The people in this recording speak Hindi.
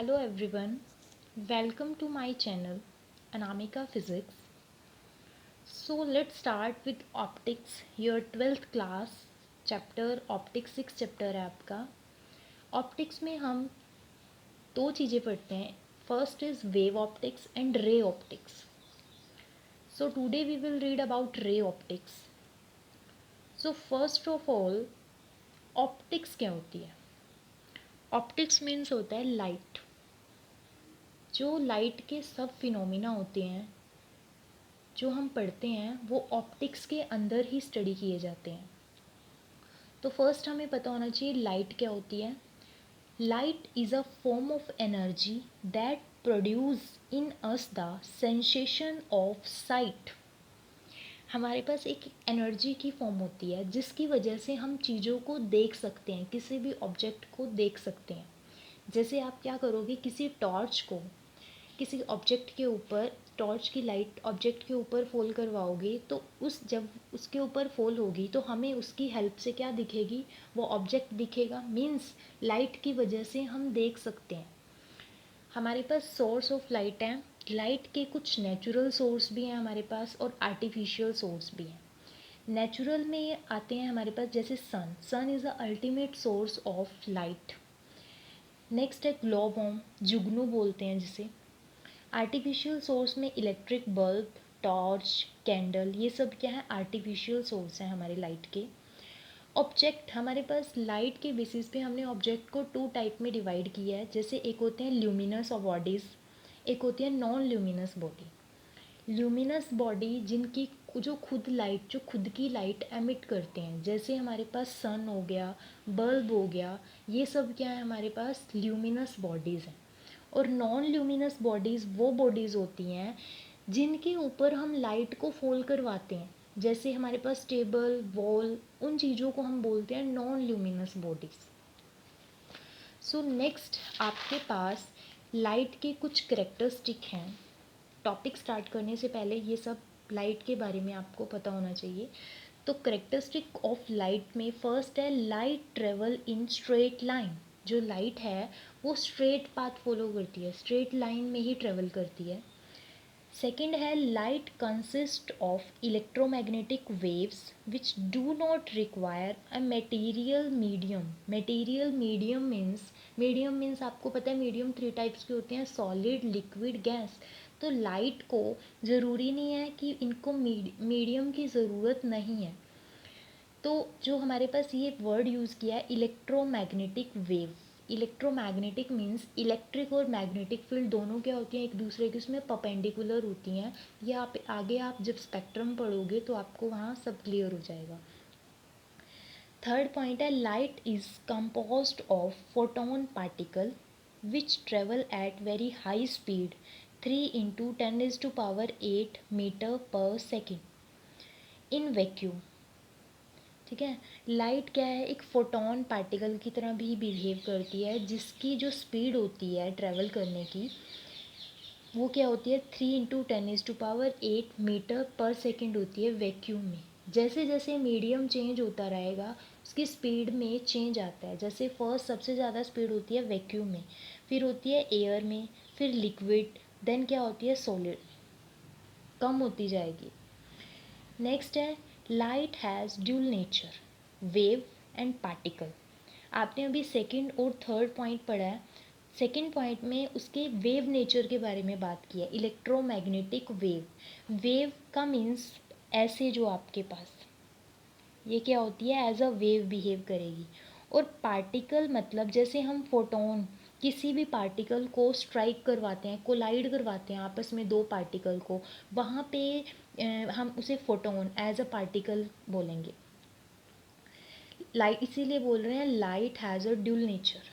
Hello everyone, welcome to my channel Anamika Physics. So let's start with optics, your 12th class chapter optics 6 chapter है आपका. ऑप्टिक्स में हम दो चीज़ें पढ़ते हैं. First is wave optics and ray optics. So today we will read about ray optics. So first of all optics क्या होती है? ऑप्टिक्स मीन्स होता है लाइट. जो लाइट के सब फिनोमिना होते हैं जो हम पढ़ते हैं वो ऑप्टिक्स के अंदर ही स्टडी किए जाते हैं. तो फर्स्ट हमें पता होना चाहिए लाइट क्या होती है. Light is a form of energy that produce in us the sensation of site. हमारे पास एक एनर्जी की फॉर्म होती है जिसकी वजह से हम चीज़ों को देख सकते हैं, किसी भी ऑब्जेक्ट को देख सकते हैं. जैसे आप क्या करोगे, किसी टॉर्च को किसी ऑब्जेक्ट के ऊपर, टॉर्च की लाइट ऑब्जेक्ट के ऊपर फॉल करवाओगे तो जब उसके ऊपर फॉल होगी तो हमें उसकी हेल्प से क्या दिखेगी, वो ऑब्जेक्ट दिखेगा. मीन्स लाइट की वजह से हम देख सकते हैं. हमारे पास सोर्स ऑफ लाइट है. लाइट के कुछ नेचुरल सोर्स भी हैं हमारे पास और आर्टिफिशियल सोर्स भी हैं. नेचुरल में आते हैं हमारे पास जैसे sun is the ultimate source of light. Next है ग्लोबॉम, जुगनू बोलते हैं जिसे. आर्टिफिशियल सोर्स में इलेक्ट्रिक बल्ब, टॉर्च, कैंडल, ये सब क्या है, आर्टिफिशियल सोर्स हैं हमारे लाइट के. ऑब्जेक्ट, हमारे पास लाइट के बेसिस पे हमने ऑब्जेक्ट को टू टाइप में डिवाइड किया है. जैसे एक होते हैं ल्यूमिनस बॉडीज़, एक होती है non luminous body. Luminous body जिनकी जो खुद की लाइट एमिट करते हैं, जैसे हमारे पास सन हो गया, बल्ब हो गया, ये सब क्या है हमारे पास ल्यूमिनस बॉडीज़ हैं. और नॉन ल्यूमिनस बॉडीज़ वो बॉडीज़ होती हैं जिनके ऊपर हम लाइट को फॉल करवाते हैं. जैसे हमारे पास टेबल, वॉल, उन चीज़ों को हम बोलते हैं non luminous bodies. So next आपके पास लाइट के कुछ करेक्टरिस्टिक हैं. टॉपिक स्टार्ट करने से पहले ये सब लाइट के बारे में आपको पता होना चाहिए. तो करेक्टरिस्टिक ऑफ लाइट में फर्स्ट है light travel in straight line. जो लाइट है वो स्ट्रेट पाथ फॉलो करती है, स्ट्रेट लाइन में ही ट्रेवल करती है. सेकेंड है light consist of electromagnetic waves which do not require a material medium. Material medium means आपको पता है मीडियम 3 टाइप्स के होते हैं, सॉलिड, लिक्विड, गैस. तो लाइट को ज़रूरी नहीं है कि इनको मीडियम की ज़रूरत नहीं है. तो जो हमारे पास ये वर्ड यूज़ किया है electromagnetic wave. Electromagnetic means electric और मैग्नेटिक फील्ड दोनों क्या होती हैं, एक दूसरे के उसमें परपेंडिकुलर होती हैं. ये आप आगे आप जब स्पेक्ट्रम पढ़ोगे तो आपको वहाँ सब क्लियर हो जाएगा. थर्ड पॉइंट है light is composed of photon particle which travel at very high speed 3 × 10⁸ metre पर सेकेंड इन वैक्यूम. ठीक है. लाइट क्या है, एक फोटोन पार्टिकल की तरह भी बिहेव करती है जिसकी जो स्पीड होती है ट्रैवल करने की वो क्या होती है 3 × 10⁸ मीटर पर सेकेंड होती है वैक्यूम में. जैसे जैसे मीडियम चेंज होता रहेगा उसकी स्पीड में चेंज आता है. जैसे फर्स्ट सबसे ज़्यादा स्पीड होती है वैक्यूम में, फिर होती है एयर में, फिर लिक्विड, देन क्या होती है सॉलिड, कम होती जाएगी. नेक्स्ट है light has dual nature, wave and particle. आपने अभी सेकंड और थर्ड पॉइंट पढ़ा है. सेकंड पॉइंट में उसके वेव नेचर के बारे में बात की है, इलेक्ट्रोमैग्नेटिक वेव. वेव का मीन्स ऐसे जो आपके पास ये क्या होती है, एज अ वेव बिहेव करेगी. और पार्टिकल मतलब जैसे हम फोटोन किसी भी पार्टिकल को स्ट्राइक करवाते हैं, कोलाइड करवाते हैं आपस में दो पार्टिकल को, वहाँ पे हम उसे फोटोन एज अ पार्टिकल बोलेंगे. लाइट इसीलिए बोल रहे हैं light has a dual nature.